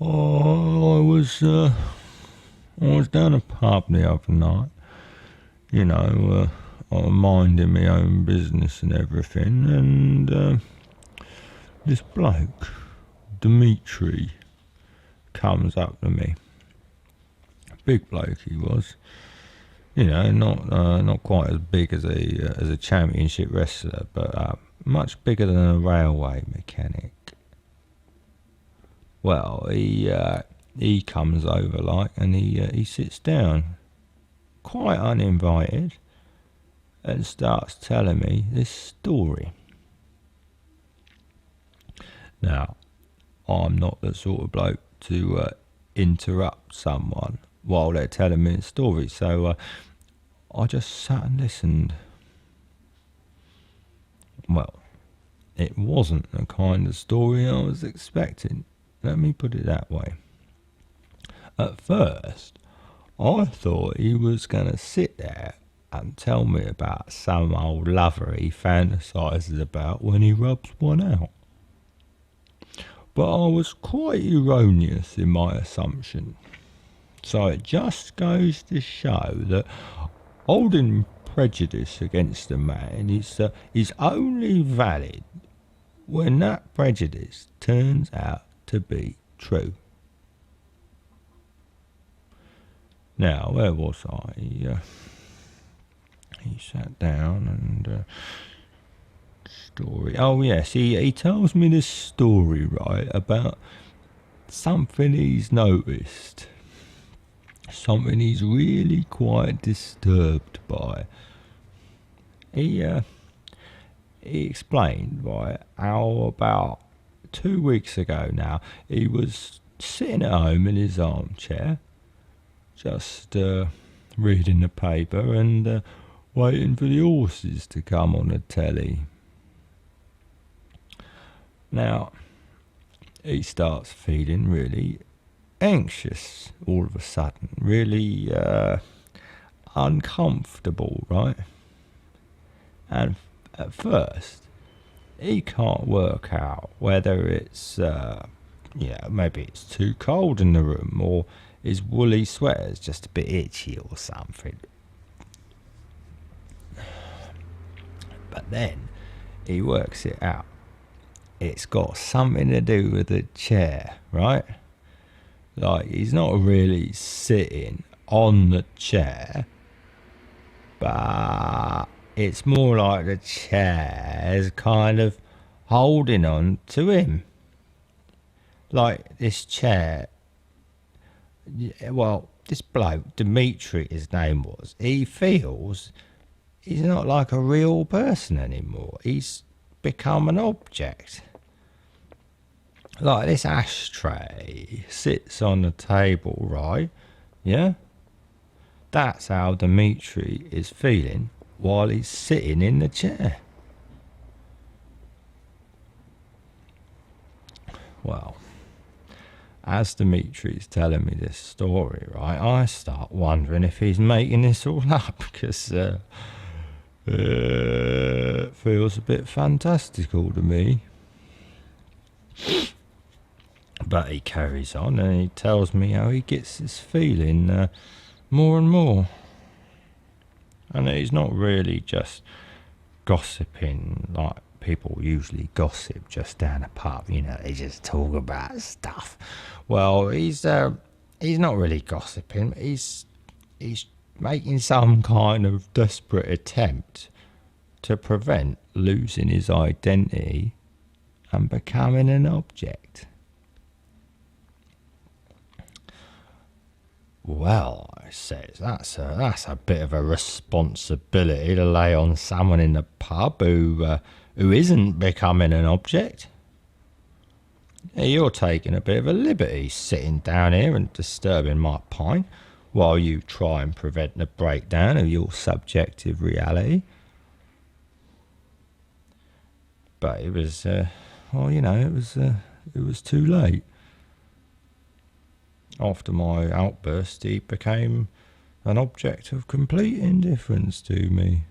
Oh, I was down a pub the other night, you know, I was minding my own business and everything, and this bloke, Dimitri, comes up to me. Big bloke he was, you know, not quite as big as a championship wrestler, but much bigger than a railway mechanic. Well, he comes over and he sits down, quite uninvited, and starts telling me this story. Now, I'm not the sort of bloke to interrupt someone while they're telling me a story, so I just sat and listened. Well, it wasn't the kind of story I was expecting. Let me put it that way. At first, I thought he was going to sit there and tell me about some old lover he fantasises about when he rubs one out. But I was quite erroneous in my assumption. So it just goes to show that holding prejudice against a man is only valid when that prejudice turns out to be true. Now, where was I? He sat down and story. Oh yes, he tells me this story, right, about something he's noticed, something he's really quite disturbed by. He explained, right, how about 2 weeks ago now he was sitting at home in his armchair, just reading the paper and waiting for the horses to come on the telly. Now, he starts feeling really anxious all of a sudden, really uncomfortable, right? And at first, he can't work out whether it's, maybe it's too cold in the room, or his woolly sweater's just a bit itchy or something. But then he works it out. It's got something to do with the chair, right? Like, he's not really sitting on the chair, but it's more like the chair is kind of holding on to him. Like, this chair, well, this bloke, Dimitri, his name was, he feels he's not like a real person anymore. He's become an object. Like, this ashtray sits on the table, right? Yeah? That's how Dimitri is feeling while he's sitting in the chair. Well, as Dimitri's telling me this story, right, I start wondering if he's making this all up, because it feels a bit fantastical to me. But he carries on and he tells me how he gets this feeling more and more. And he's not really just gossiping like people usually gossip just down a pub, you know, they just talk about stuff. Well, he's not really gossiping. He's making some kind of desperate attempt to prevent losing his identity and becoming an object. Well, I says, that's a bit of a responsibility to lay on someone in the pub who isn't becoming an object. You're taking a bit of a liberty sitting down here and disturbing my pint while you try and prevent the breakdown of your subjective reality. But it was, it was too late. After my outburst, he became an object of complete indifference to me.